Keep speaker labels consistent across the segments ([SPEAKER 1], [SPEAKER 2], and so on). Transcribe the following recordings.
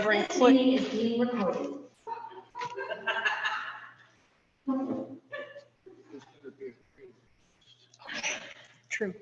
[SPEAKER 1] This meeting is being recorded.
[SPEAKER 2] True.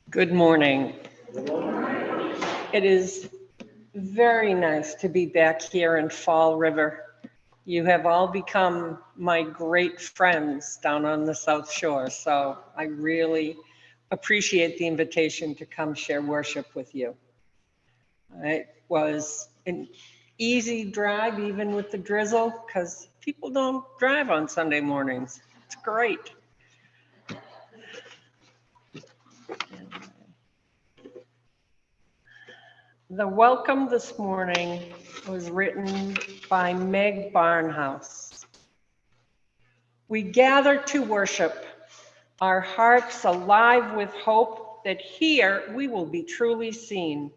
[SPEAKER 2] Good morning. It is very nice to be back here in Fall River. You have all become my great friends down on the South Shore, so I really appreciate the invitation to come share worship with you. It was an easy drive, even with the drizzle, because people don't drive on Sunday mornings. It's great. The welcome this morning was written by Meg Barnhouse. We gather to worship, our hearts alive with hope that here we will be truly seen,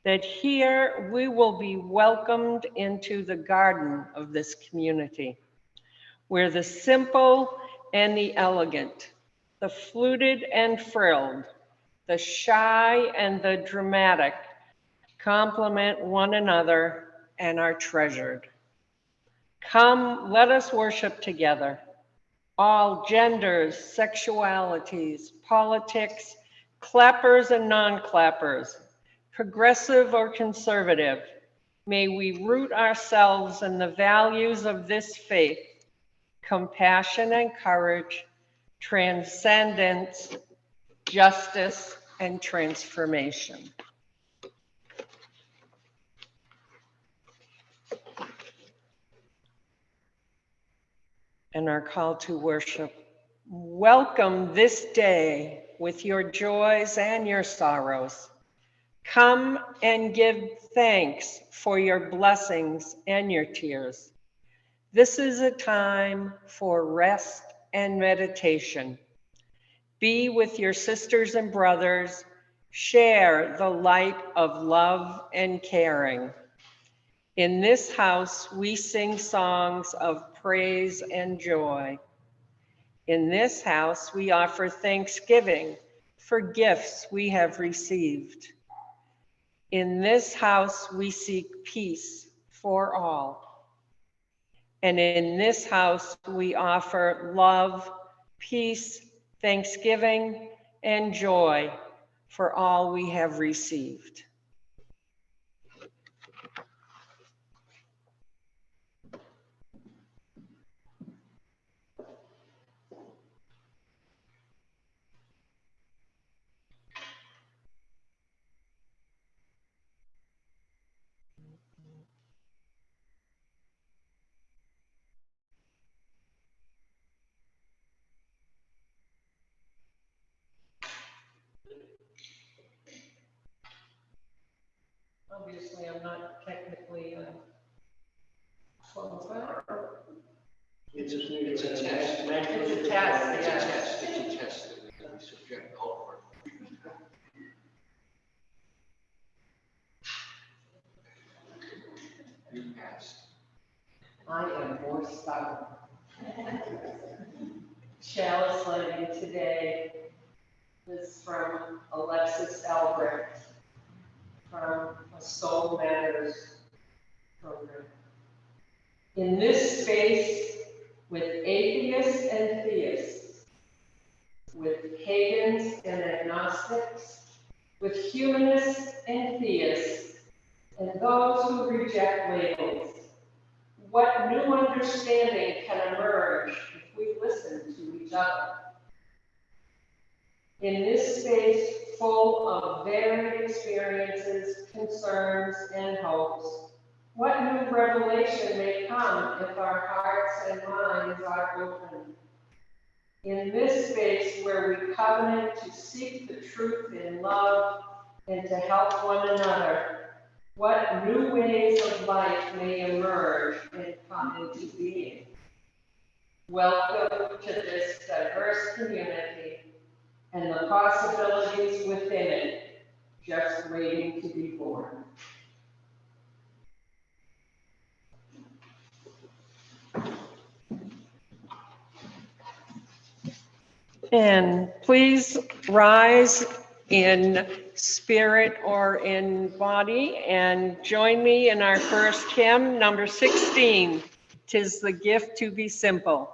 [SPEAKER 2] that here we will be welcomed into the garden of this community, where the simple and the elegant, the fluted and frilled, the shy and the dramatic complement one another and are treasured. Come, let us worship together. All genders, sexualities, politics, clappers and non-clappers, progressive or conservative, may we root ourselves in the values of this faith: compassion and courage, transcendence, justice, and transformation. And our call to worship. Welcome this day with your joys and your sorrows. Come and give thanks for your blessings and your tears. This is a time for rest and meditation. Be with your sisters and brothers. Share the light of love and caring. In this house, we sing songs of praise and joy. In this house, we offer thanksgiving for gifts we have received. In this house, we seek peace for all. And in this house, we offer love, peace, thanksgiving, and joy for all we have received. Obviously, I'm not technically qualified or
[SPEAKER 3] You just need
[SPEAKER 4] It's a
[SPEAKER 3] to-
[SPEAKER 4] test.
[SPEAKER 2] It's a test,
[SPEAKER 4] It's a
[SPEAKER 2] yes.
[SPEAKER 4] test. It's a test that we subject all of our. You passed.
[SPEAKER 2] I am more stubborn. Chalice lighting today is from Alexis Albrecht from a Soul Matters program. In this space, with atheists and theists, with pagans and agnostics, with humanists and theists, and those who reject labels, what new understanding can emerge if we listen to each other? In this space full of varied experiences, concerns, and hopes, what new revelation may come if our hearts and minds are open? In this space where we covenant to seek the truth in love and to help one another, what new ways of life may emerge and come into being? Welcome to this diverse community and the possibilities within it, just waiting to be born. And please rise in spirit or in body and join me in our first hymn, number 16, "'Tis the Gift to be Simple."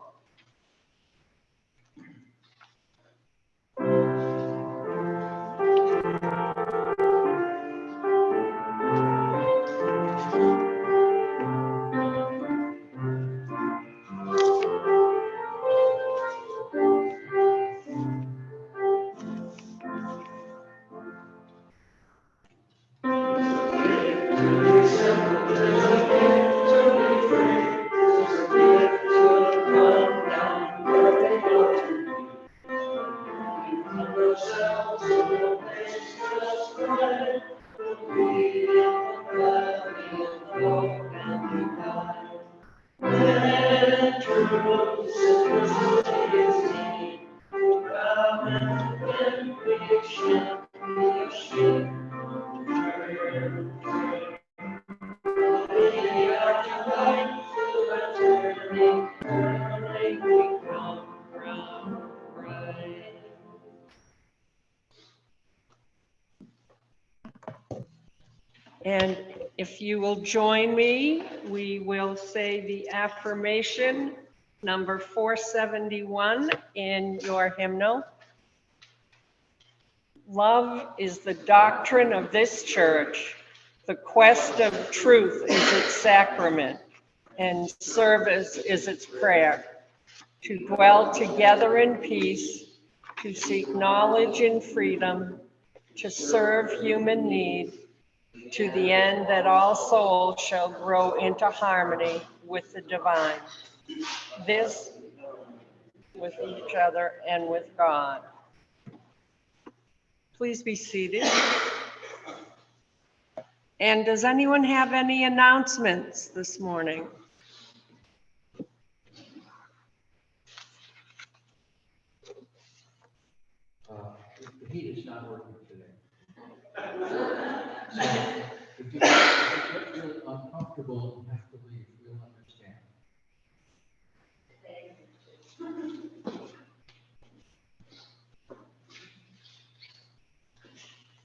[SPEAKER 2] And if you will join me, we will say the affirmation, number 471 in your hymnal. Love is the doctrine of this church. The quest of truth is its sacrament, and service is its prayer. To dwell together in peace, to seek knowledge in freedom, to serve human need, to the end that all souls shall grow into harmony with the divine. This with each other and with God. Please be seated. And does anyone have any announcements this morning?
[SPEAKER 3] The heat is not working today. So if you get really uncomfortable and have to leave, we'll understand.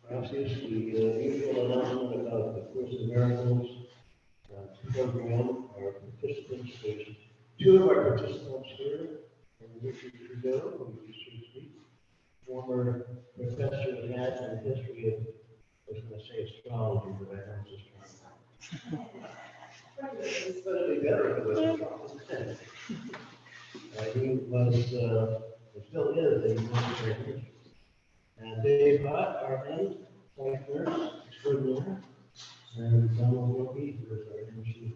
[SPEAKER 5] Francis, the usual announcement about the Course in Miracles program, our participants, there's two of our participants here, and Richard Trudeau, who is here to speak, former professor of math and history of, I was going to say astrology, but I know it's astronomy. It's going to be better if it was astrology. He was, still is, a master. And Dave Bott, our end, site nurse extraordinaire, and Donald Wilkie, who is our MC.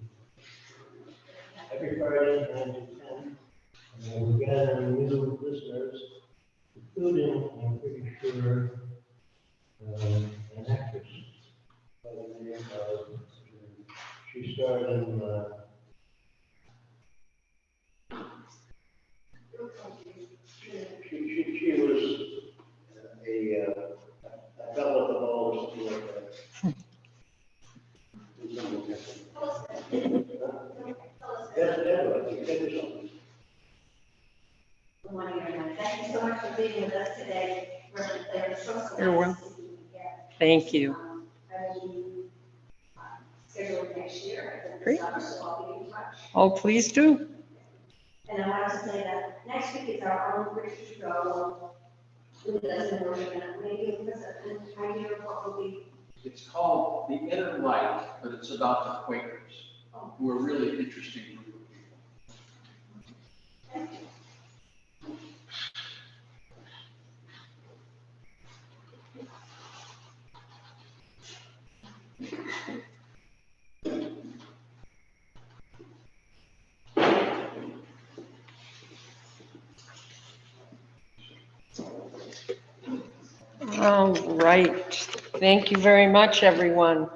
[SPEAKER 5] Every Friday, 9 to 10, we're gathering new listeners, including, I'm pretty sure, an actress by the name of, she starred in Yes, Deborah, you finish up.
[SPEAKER 1] Good morning, everyone. Thank you so much for being with us today. They're so
[SPEAKER 2] You're welcome.
[SPEAKER 1] nice to see you here.
[SPEAKER 2] Thank you.
[SPEAKER 1] I will be scheduled next year at the
[SPEAKER 2] Great.
[SPEAKER 1] summer, so I'll be in touch.
[SPEAKER 2] Oh, please do.
[SPEAKER 1] And I want to say that next week is our own Christmas show. Who doesn't worship, and maybe give us an idea of what will be.
[SPEAKER 4] It's called The Inner Light, but it's about the Quakers, who are really an interesting group of people.
[SPEAKER 2] All right. Thank you very much, everyone.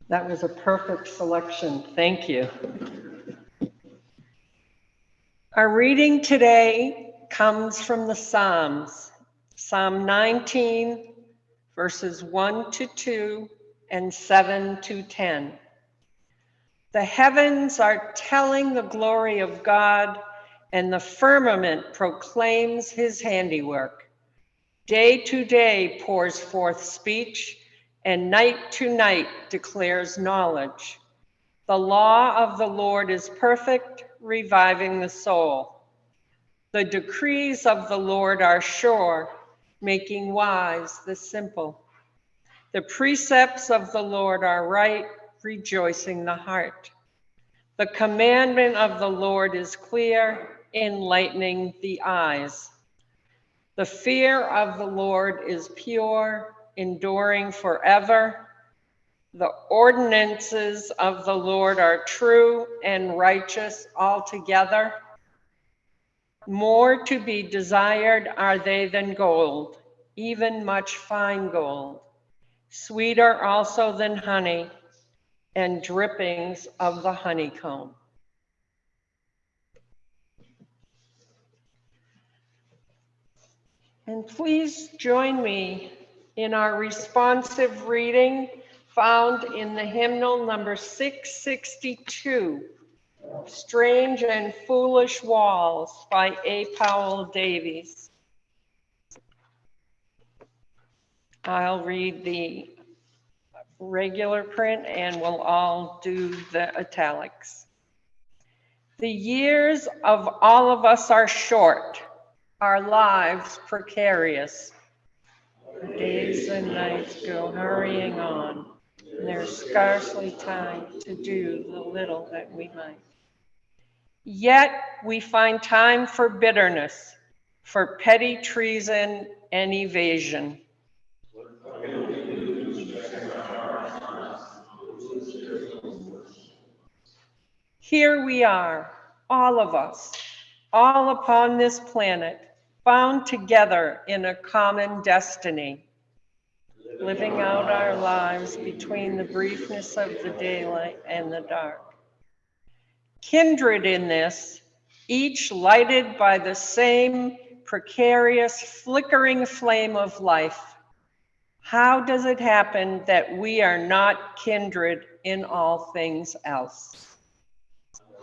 [SPEAKER 2] That was a perfect selection. Thank you. Our reading today comes from the Psalms, Psalm 19, verses 1 to 2 and 7 to 10. The heavens are telling the glory of God, and the firmament proclaims his handiwork. Day to day pours forth speech, and night to night declares knowledge. The law of the Lord is perfect, reviving the soul. The decrees of the Lord are sure, making wise the simple. The precepts of the Lord are right, rejoicing the heart. The commandment of the Lord is clear, enlightening the eyes. The fear of the Lord is pure, enduring forever. The ordinances of the Lord are true and righteous altogether. More to be desired are they than gold, even much fine gold. Sweeter also than honey and drippings of the honeycomb. And please join me in our responsive reading found in the hymnal number 662, Strange and Foolish Walls by A. Powell Davies. I'll read the regular print and we'll all do the italics. The years of all of us are short. our lives precarious. Our days and nights go hurrying on, and there's scarcely time to do the little that we might. Yet we find time for bitterness, for petty treason and evasion. Here we are, all of us, all upon this planet, bound together in a common destiny, living out our lives between the briefness of the daylight and the dark. Kindred in this, each lighted by the same precarious, flickering flame of life. How does it happen that we are not kindred in all things else?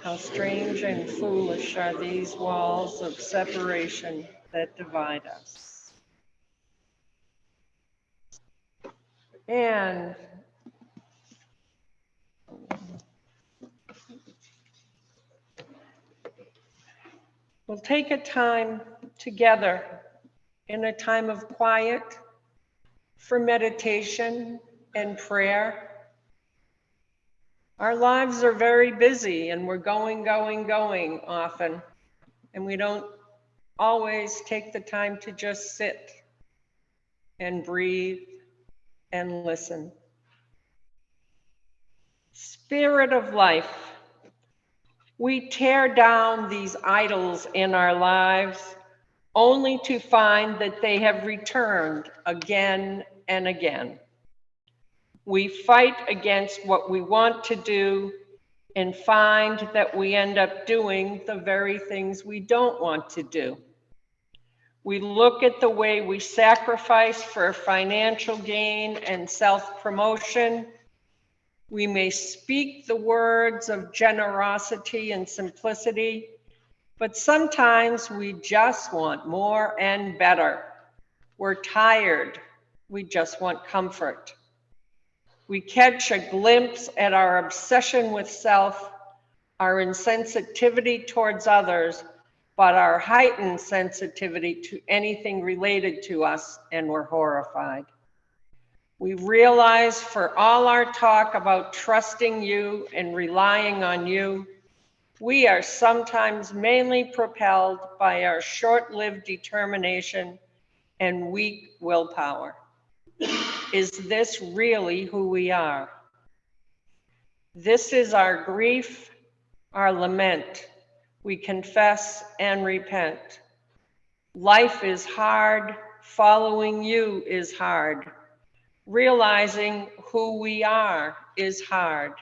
[SPEAKER 2] How strange and foolish are these walls of separation that divide us. And we'll take a time together in a time of quiet for meditation and prayer. Our lives are very busy and we're going often, and we don't always take the time to just sit and breathe and listen. Spirit of life, we tear down these idols in our lives only to find that they have returned again and again. We fight against what we want to do and find that we end up doing the very things we don't want to do. We look at the way we sacrifice for financial gain and self-promotion. We may speak the words of generosity and simplicity, but sometimes we just want more and better. We're tired. We just want comfort. We catch a glimpse at our obsession with self, our insensitivity towards others, but our heightened sensitivity to anything related to us, and we're horrified. We realize for all our talk about trusting you and relying on you, we are sometimes mainly propelled by our short-lived determination and weak willpower. Is this really who we are? This is our grief, our lament. We confess and repent. Life is hard. Following you is hard. Realizing who we are is hard.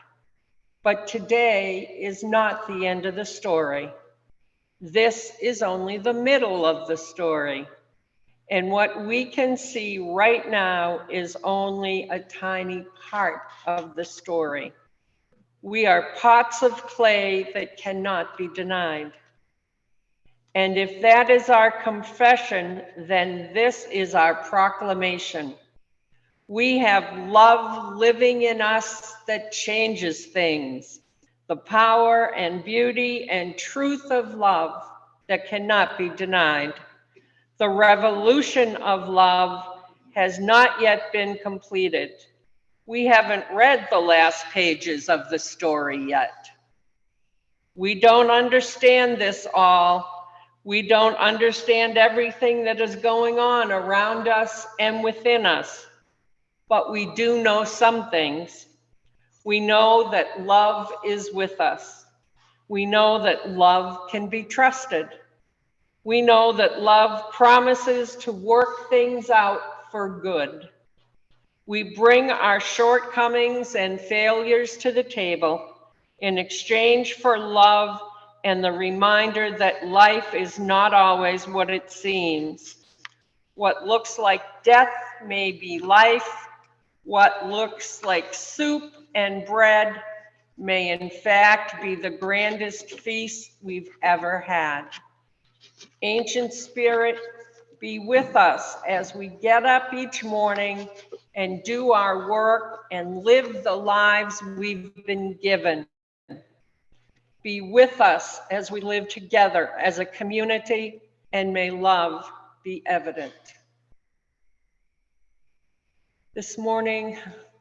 [SPEAKER 2] But today is not the end of the story. This is only the middle of the story. And what we can see right now is only a tiny part of the story. We are pots of clay that cannot be denied. And if that is our confession, then this is our proclamation. We have love living in us that changes things, the power and beauty and truth of love that cannot be denied. The revolution of love has not yet been completed. We haven't read the last pages of the story yet. We don't understand this all. We don't understand everything that is going on around us and within us. But we do know some things. We know that love is with us. We know that love can be trusted. We know that love promises to work things out for good. We bring our shortcomings and failures to the table in exchange for love and the reminder that life is not always what it seems. What looks like death may be life. What looks like soup and bread may in fact be the grandest feast we've ever had. Ancient Spirit, be with us as we get up each morning and do our work and live the lives we've been given. Be with us as we live together as a community and may love be evident. This morning,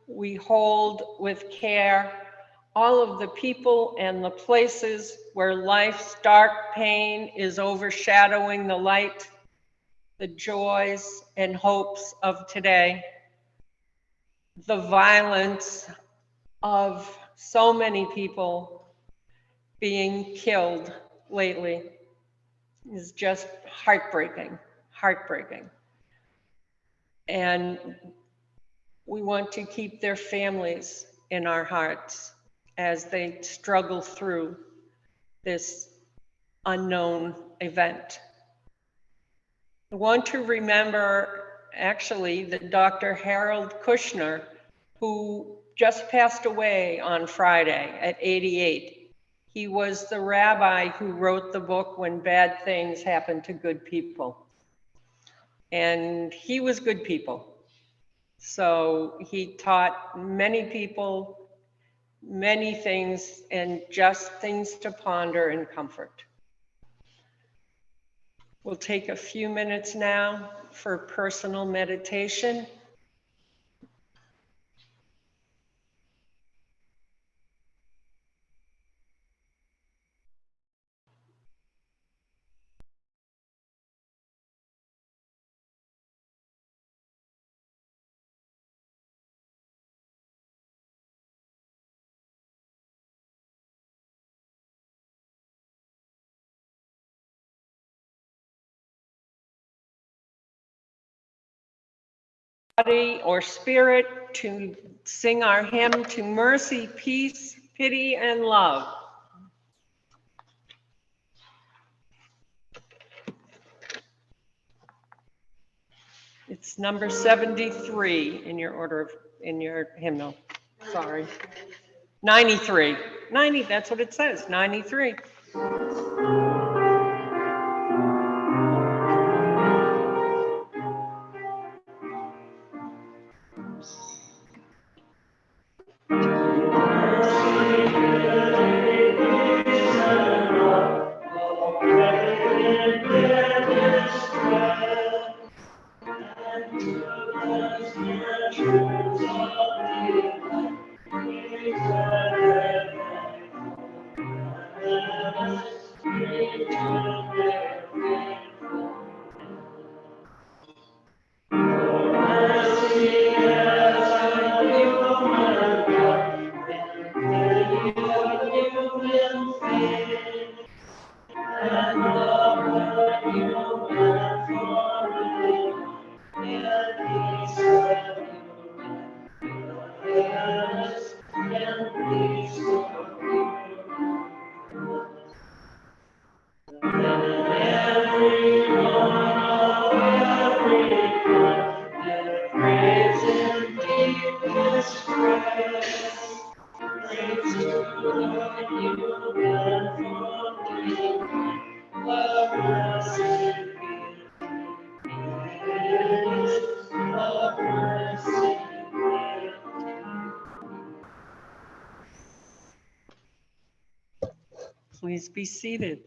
[SPEAKER 2] we hold with care all of the people and the places where life's dark pain is overshadowing the light, the joys and hopes of today. The violence of so many people being killed lately is just heartbreaking, heartbreaking. And we want to keep their families in our hearts as they struggle through this unknown event. I want to remember actually that Dr. Harold Kushner, who just passed away on Friday at 88. He was the rabbi who wrote the book When Bad Things Happen to Good People. And he was good people. So he taught many people many things and just things to ponder and comfort. We'll take a few minutes now for personal meditation. Body or spirit to sing our hymn to mercy, peace, pity, and love. It's number 73 in your order of, in your hymnal. Sorry. 93. 90, that's what it says, 93. Please be seated.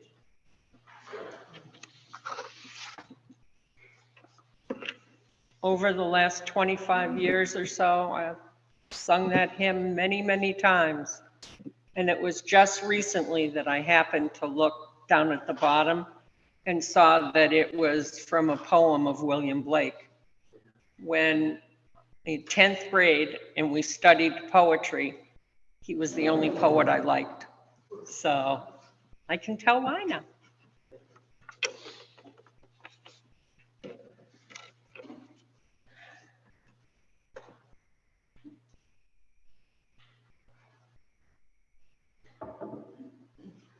[SPEAKER 2] Over the last 25 years or so, I've sung that hymn many, many times. And it was just recently that I happened to look down at the bottom and saw that it was from a poem of William Blake. When in 10th grade and we studied poetry, he was the only poet I liked. So I can tell why now.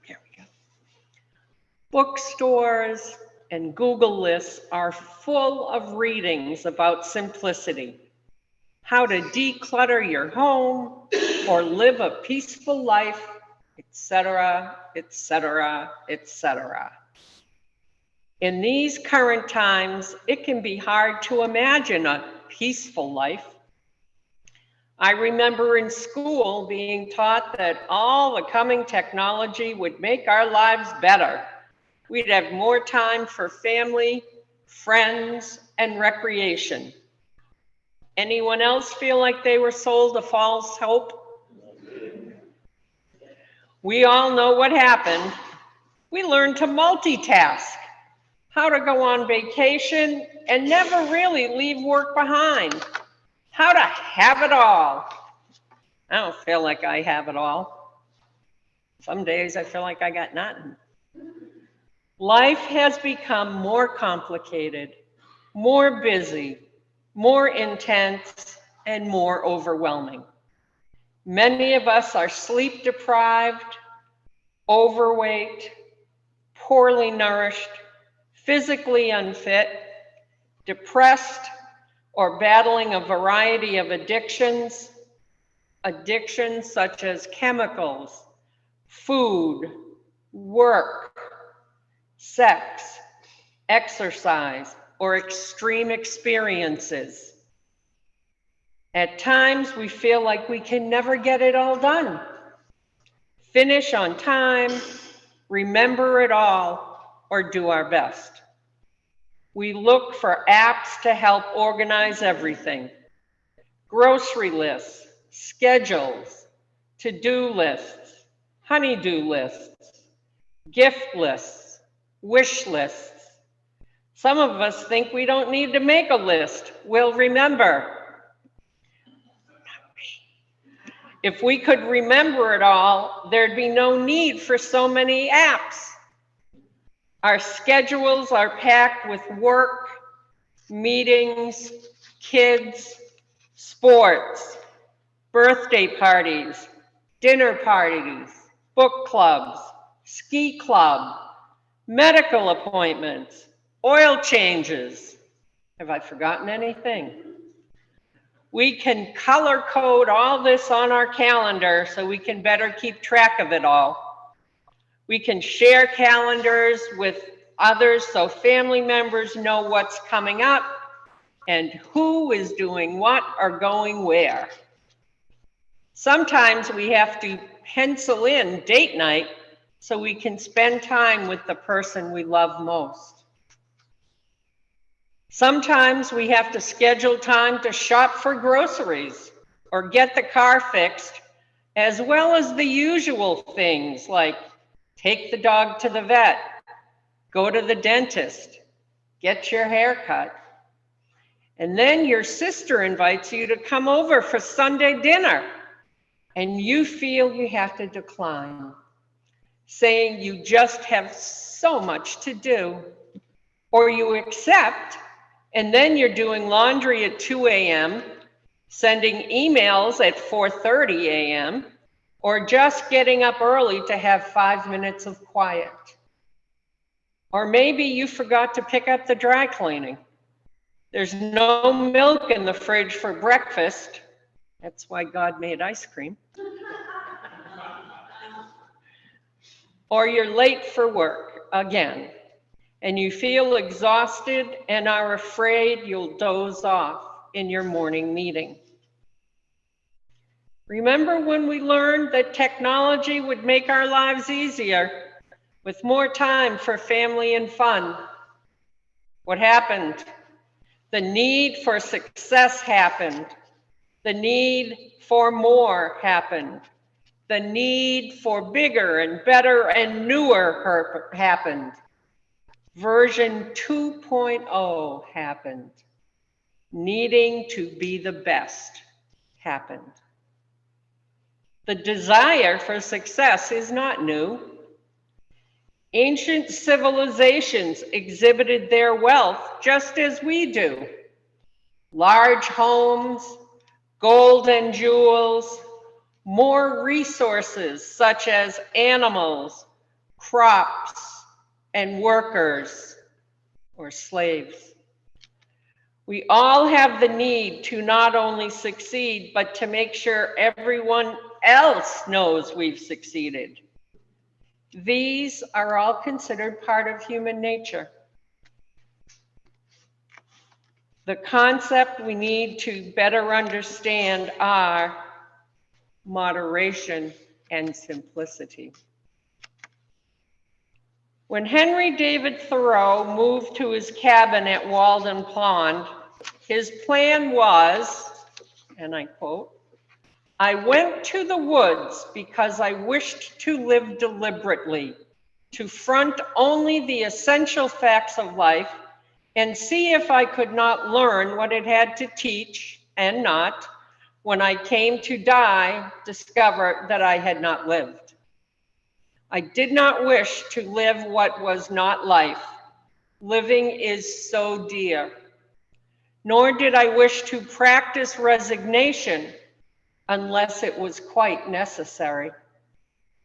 [SPEAKER 2] Here we go. Bookstores and Google lists are full of readings about simplicity, how to declutter your home or live a peaceful life, etc., etc., etc. In these current times, it can be hard to imagine a peaceful life. I remember in school being taught that all the coming technology would make our lives better, we'd have more time for family, friends, and recreation. Anyone else feel like they were sold a false hope? We all know what happened. We learned to multitask, how to go on vacation and never really leave work behind, how to have it all. I don't feel like I have it all. Some days I feel like I got nothing. Life has become more complicated, more busy, more intense, and more overwhelming. Many of us are sleep deprived, overweight, poorly nourished, physically unfit, depressed, or battling a variety of addictions such as chemicals, food, work, sex, exercise, or extreme experiences. At times, we feel like we can never get it all done. Finish on time, remember it all, or do our best. We look for apps to help organize everything. Grocery lists, schedules, to-do lists, honey-do lists, gift lists, wish lists. Some of us think we don't need to make a list. We'll remember. If we could remember it all, there'd be no need for so many apps. Our schedules are packed with work, meetings, kids, sports, birthday parties, dinner parties, book clubs, ski club, medical appointments, oil changes. Have I forgotten anything? We can color code all this on our calendar so we can better keep track of it all. We can share calendars with others so family members know what's coming up and who is doing what or going where. Sometimes we have to pencil in date night so we can spend time with the person we love most. Sometimes we have to schedule time to shop for groceries or get the car fixed, as well as the usual things like take the dog to the vet, go to the dentist, get your hair cut. And then your sister invites you to come over for Sunday dinner, and you feel you have to decline, saying you just have so much to do. Or you accept, and then you're doing laundry at 2 a.m., sending emails at 4:30 a.m., or just getting up early to have 5 minutes of quiet. Or maybe you forgot to pick up the dry cleaning. There's no milk in the fridge for breakfast. That's why God made ice cream. Or you're late for work again, and you feel exhausted and are afraid you'll doze off in your morning meeting. Remember when we learned that technology would make our lives easier, with more time for family and fun? What happened? The need for success happened. The need for more happened. The need for bigger and better and newer happened. Version 2.0 happened. Needing to be the best happened. The desire for success is not new. Ancient civilizations exhibited their wealth just as we do. Large homes, gold and jewels, more resources such as animals, crops, and workers or slaves. We all have the need to not only succeed, but to make sure everyone else knows we've succeeded. These are all considered part of human nature. The concept we need to better understand are moderation and simplicity. When Henry David Thoreau moved to his cabin at Walden Pond, his plan was, and I quote, "I went to the woods because I wished to live deliberately, to front only the essential facts of life and see if I could not learn what it had to teach and not, when I came to die, discover that I had not lived. I did not wish to live what was not life. Living is so dear. Nor did I wish to practice resignation unless it was quite necessary.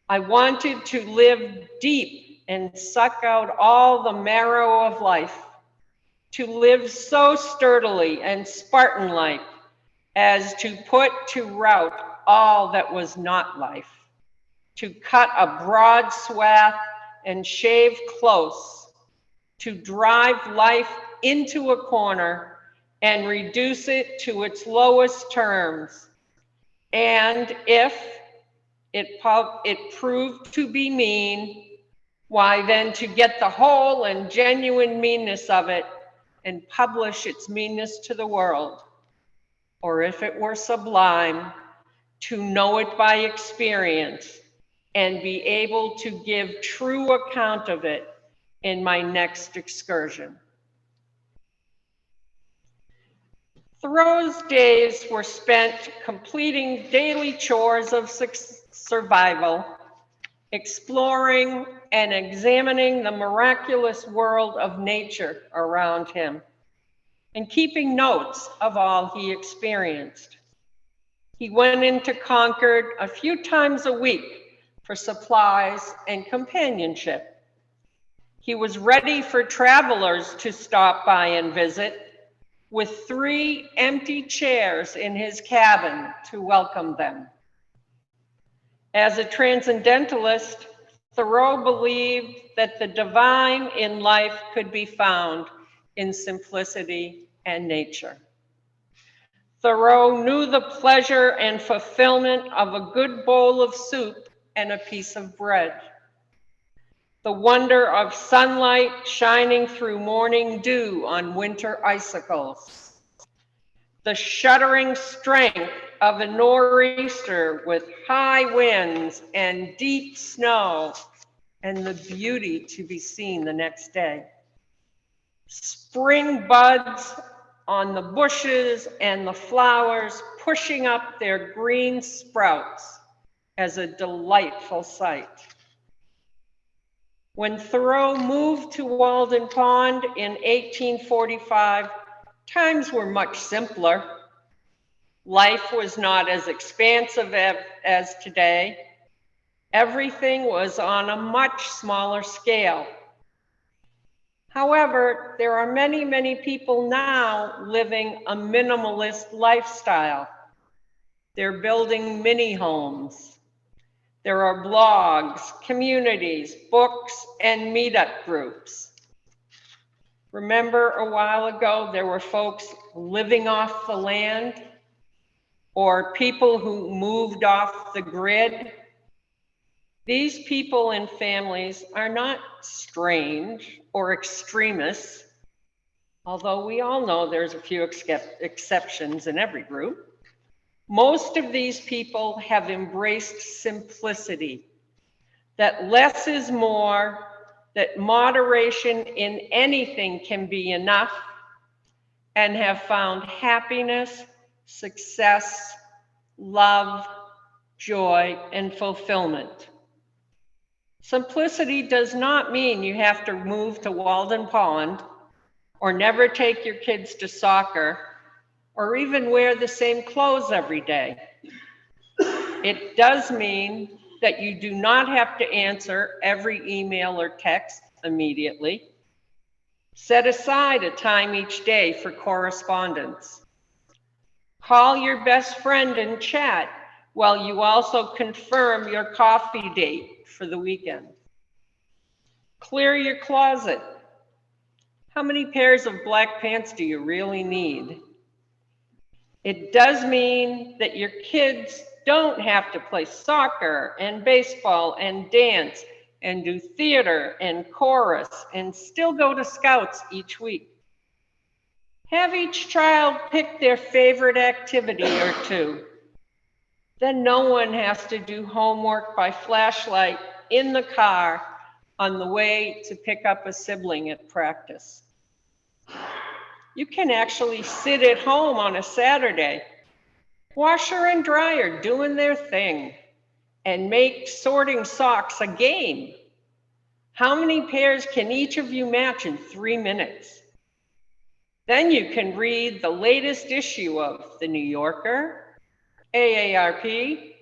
[SPEAKER 2] I wanted to live deep and suck out all the marrow of life, to live so sturdily and Spartan-like as to put to rout all that was not life, to cut a broad swath and shave close, to drive life into a corner and reduce it to its lowest terms. And if it proved to be mean, why then to get the whole and genuine meanness of it and publish its meanness to the world. Or if it were sublime, to know it by experience and be able to give true account of it in my next excursion." Thoreau's days were spent completing daily chores of survival, exploring and examining the miraculous world of nature around him, and keeping notes of all he experienced. He went into Concord a few times a week for supplies and companionship. He was ready for travelers to stop by and visit, with 3 empty chairs in his cabin to welcome them. As a transcendentalist, Thoreau believed that the divine in life could be found in simplicity and nature. Thoreau knew the pleasure and fulfillment of a good bowl of soup and a piece of bread, the wonder of sunlight shining through morning dew on winter icicles, the shuddering strength of a nor'easter with high winds and deep snow, and the beauty to be seen the next day. Spring buds on the bushes and the flowers pushing up their green sprouts as a delightful sight. When Thoreau moved to Walden Pond in 1845, times were much simpler. Life was not as expansive as today. Everything was on a much smaller scale. However, there are many, many people now living a minimalist lifestyle. They're building mini homes. There are blogs, communities, books, and meetup groups. Remember a while ago, there were folks living off the land, or people who moved off the grid. These people and families are not strange or extremists, although we all know there's a few exceptions in every group. Most of these people have embraced simplicity, that less is more, that moderation in anything can be enough, and have found happiness, success, love, joy, and fulfillment. Simplicity does not mean you have to move to Walden Pond, or never take your kids to soccer, or even wear the same clothes every day. It does mean that you do not have to answer every email or text immediately. Set aside a time each day for correspondence. Call your best friend and chat while you also confirm your coffee date for the weekend. Clear your closet. How many pairs of black pants do you really need? It does mean that your kids don't have to play soccer and baseball and dance and do theater and chorus and still go to scouts each week. Have each child pick their favorite activity or two. Then no one has to do homework by flashlight in the car on the way to pick up a sibling at practice. You can actually sit at home on a Saturday, washer and dryer doing their thing, and make sorting socks a game. How many pairs can each of you match in 3 minutes? Then you can read the latest issue of The New Yorker, AARP,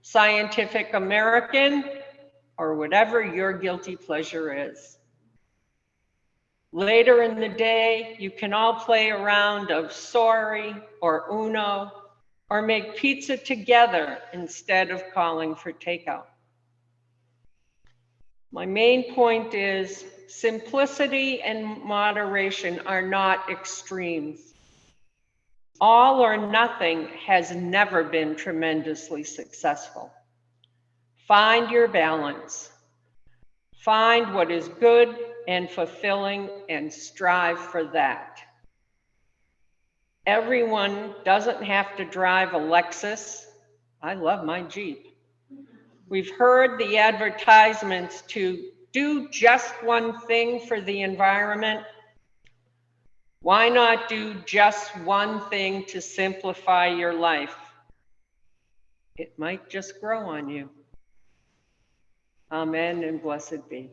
[SPEAKER 2] Scientific American, or whatever your guilty pleasure is. Later in the day, you can all play a round of Sorry or Uno, or make pizza together instead of calling for takeout. My main point is simplicity and moderation are not extremes. All or nothing has never been tremendously successful. Find your balance. Find what is good and fulfilling and strive for that. Everyone doesn't have to drive a Lexus. I love my Jeep. We've heard the advertisements to do just one thing for the environment. Why not do just one thing to simplify your life? It might just grow on you. Amen and blessed be.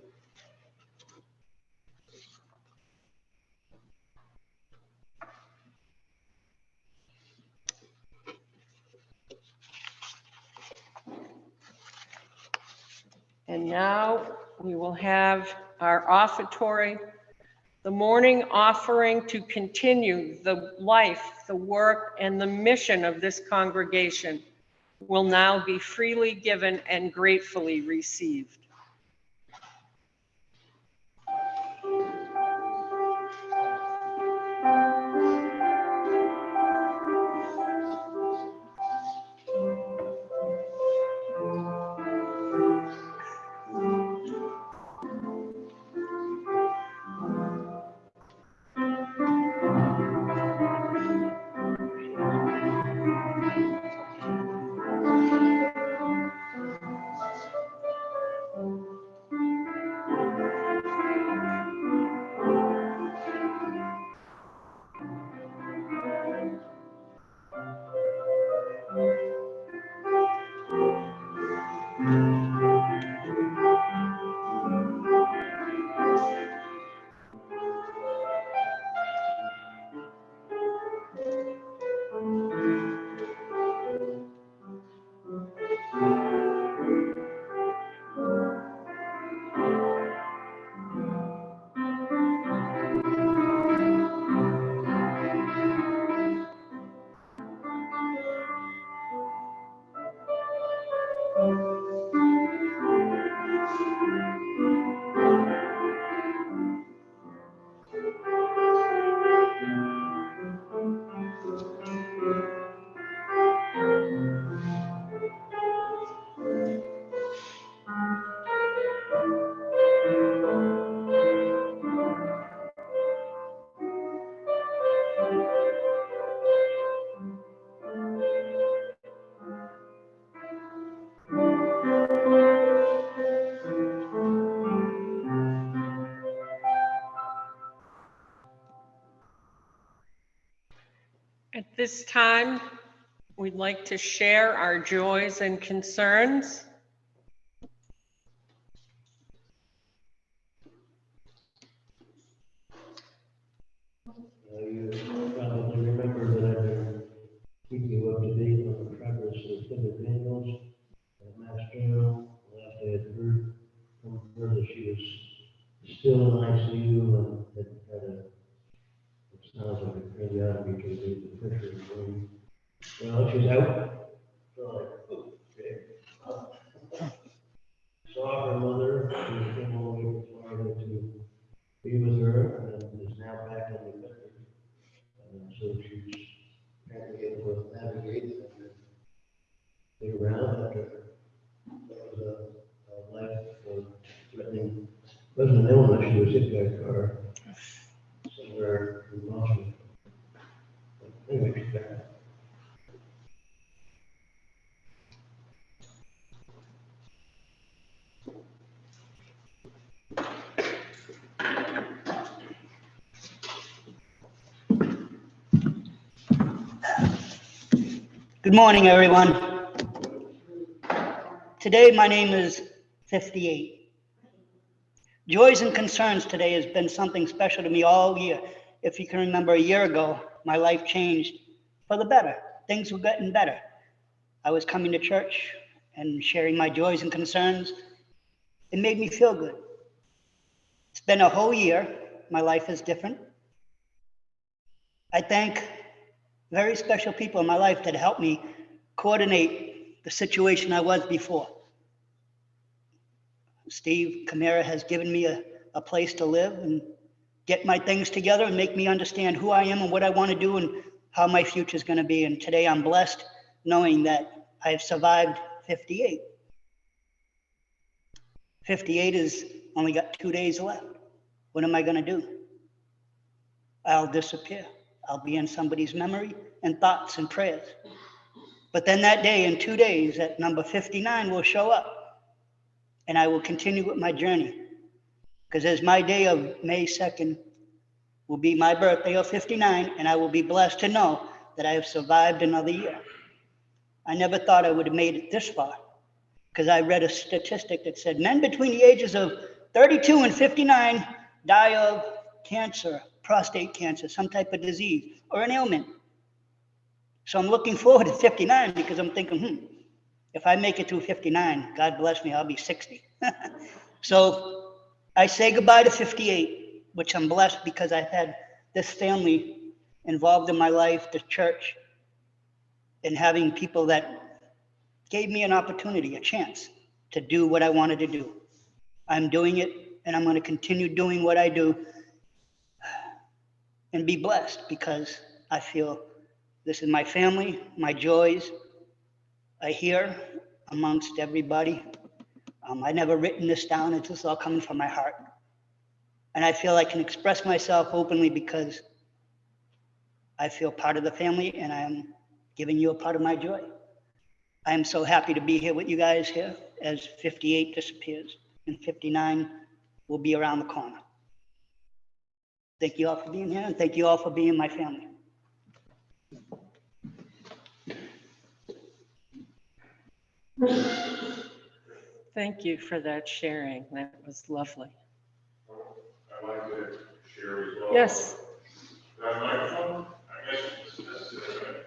[SPEAKER 2] And now we will have our offertory, the morning offering to continue the life, the work, and the mission of this congregation will now be freely given and gratefully received. At this time, we'd like to share our joys and concerns.
[SPEAKER 5] You probably remember that I've been keeping you up to date on the progress of Heather Daniels at Mass General. Last I had heard from her that she was still in ICU and had a, it sounds like a craniotomy to the pressure in the brain. Well, she's out. So like, oh, okay. Saw her mother, she came all the way from Florida to be with her and is now back in the country. So she's apparently able to navigate and get around after that was a life an illness, she was hit by a car somewhere in Boston. Anyway, she's back.
[SPEAKER 6] Good morning, everyone. Today, my name is 58. Joys and concerns today has been something special to me all year. If you can remember, a year ago, my life changed for the better. Things were getting better. I was coming to church and sharing my joys and concerns. It made me feel good. It's been a whole year. My life is different. I thank very special people in my life that helped me coordinate the situation I was before. Steve Camara has given me a place to live and get my things together and make me understand who I am and what I want to do and how my future is going to be. And today I'm blessed knowing that I've survived 58. 58 is only got 2 days left. What am I going to do? I'll disappear. I'll be in somebody's memory and thoughts and prayers. But then that day, in 2 days, that number 59 will show up, and I will continue with my journey. Because as my day of May 2nd will be my birthday of 59, and I will be blessed to know that I have survived another year. I never thought I would have made it this far, because I read a statistic that said men between the ages of 32 and 59 die of cancer, prostate cancer, some type of disease, or an ailment. So I'm looking forward to 59 because I'm thinking, if I make it through 59, God bless me, I'll be 60. So I say goodbye to 58, which I'm blessed because I've had this family involved in my life, the church, and having people that gave me an opportunity, a chance to do what I wanted to do. I'm doing it, and I'm going to continue doing what I do and be blessed because I feel this is my family, my joys are here amongst everybody. I never written this down. It's just all coming from my heart. And I feel I can express myself openly because I feel part of the family and I am giving you a part of my joy. I am so happy to be here with you guys here as 58 disappears and 59 will be around the corner. Thank you all for being here and thank you all for being my family.
[SPEAKER 2] Thank you for that sharing. That was lovely.
[SPEAKER 7] I'd like to share as well.
[SPEAKER 2] Yes.
[SPEAKER 7] That microphone, I guess,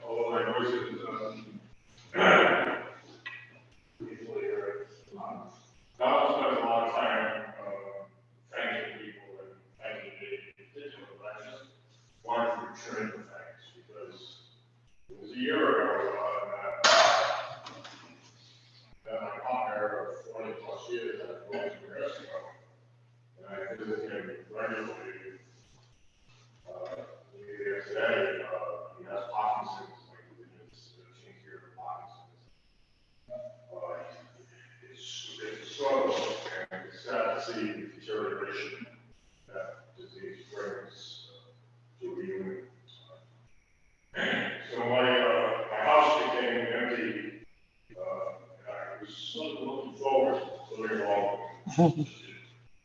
[SPEAKER 7] although my voice is easily heard. Donald spends a lot of time thanking people and thanking the constituents, but I just wanted to return the thanks because it was a year ago that my partner of 20 plus years had moved to Mexico. And I visited him regularly. Today, he has Parkinson's, like it's here for Parkinson's. It's a struggle, and it's sad to see the deterioration that disease brings to you. So my house became empty, and I was sort of looking forward to living alone.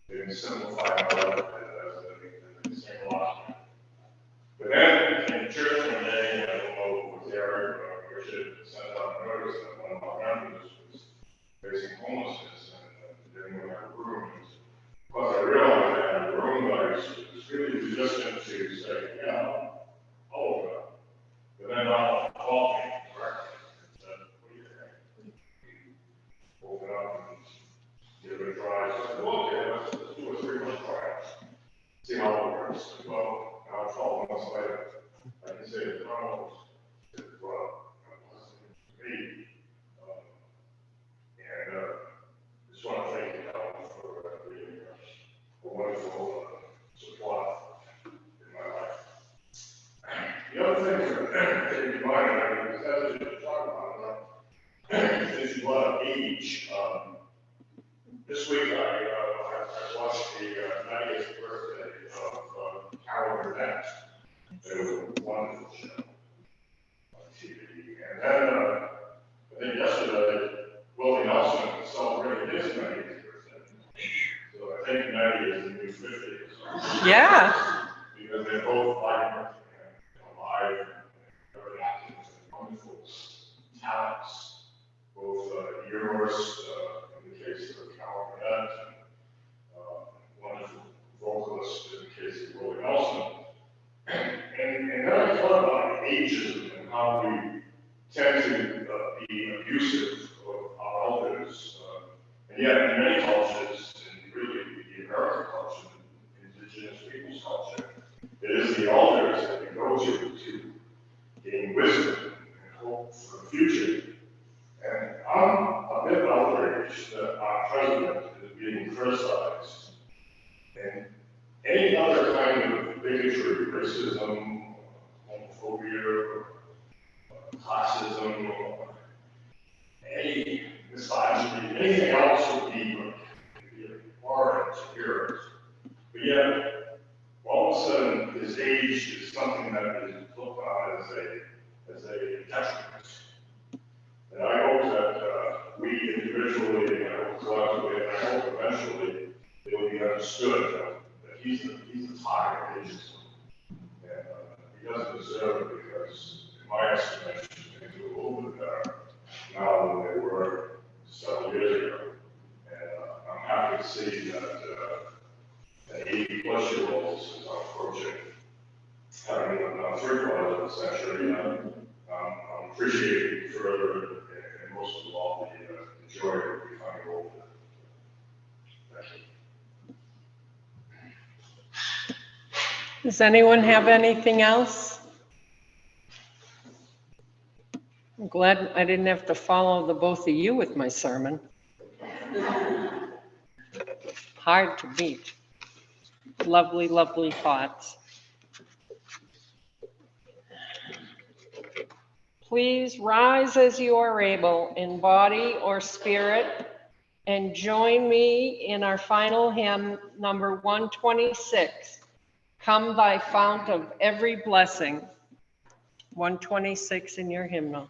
[SPEAKER 7] And simplify my life as a single option. But then in church one day, I don't know if it was there, or Richard sent out a notice that one of our members was facing homelessness and didn't have a room. Plus I realized I had a room, but I was really resistant to say, yeah, I'll open up. But then Donald called me directly and said, what do you think? Open up and give it a try. So I said, well, okay, let's do a 3-month trial. See how it works. Well, now 12 months later, I can say that Donald did well. To me. And just want to thank you, Donald, for being a wonderful support in my life. The other thing that you might have is as you talk about, since you brought up age, this week I watched the 90th birthday of Carol Burnett. It was a wonderful show on TV. And then, I think yesterday, Willie Nelson celebrated his 90th birthday. So I think 90 is the new 50 or something.
[SPEAKER 2] Yeah.
[SPEAKER 7] Because they're both vibrant and alive and very active and wonderful talents. Both humorous, in the case of Carol Burnett, wonderful vocalist in the case of Willie Nelson. And then I thought about ageism and how we tend to be abusive of our elders. And yet, in many cultures, and really the American culture, indigenous people's culture, it is the elders that we go to gain wisdom and hope for the future. And I'm a bit outraged that our president is being criticized. And any other kind of bigotry, racism, homophobia, classism, or any misogyny, anything else would be abhorrent to hear it. But yet, all of a sudden, his age is something that is looked on as a detriment. And I hope that we individually, and I hope collectively, and I hope eventually, it will be understood that he's the target of ageism. And he doesn't deserve it because, in my estimation, things are a little bit better now than they were several years ago. And I'm happy to see that an 80-plus-year-old is approaching having now 3/4 of a century. I'm appreciating further and most of all the joy that we find older. Thank you.
[SPEAKER 2] Does anyone have anything else? I'm glad I didn't have to follow the both of you with my sermon. Hard to beat. Lovely, lovely thoughts. Please rise as you are able in body or spirit and join me in our final hymn, number 126. Come thy fount of every blessing. 126 in your hymnal.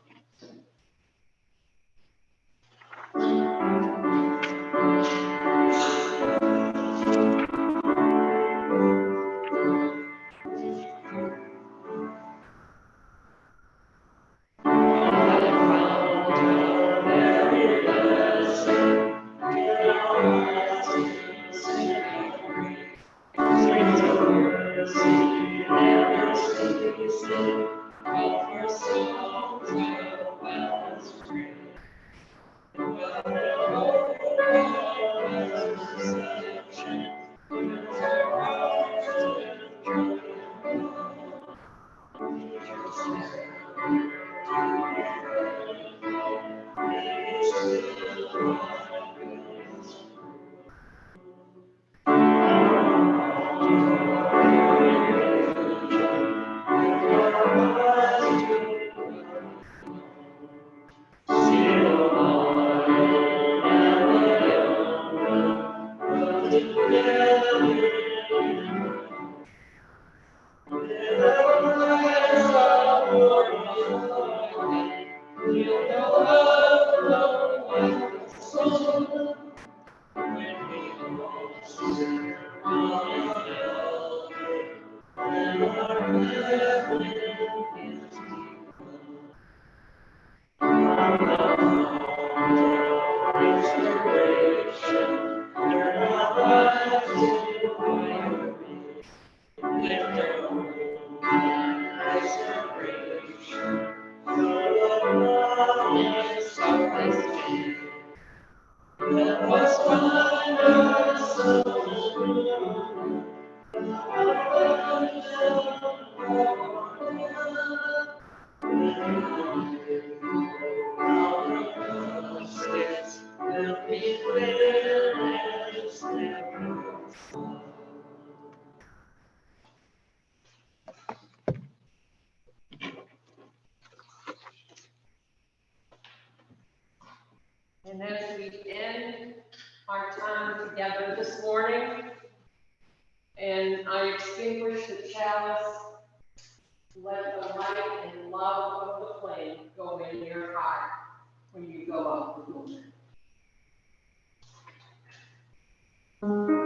[SPEAKER 2] And as we end our time together this morning, And I extinguish the chalice. Let the light and love of the flame go in your heart when you go out the door.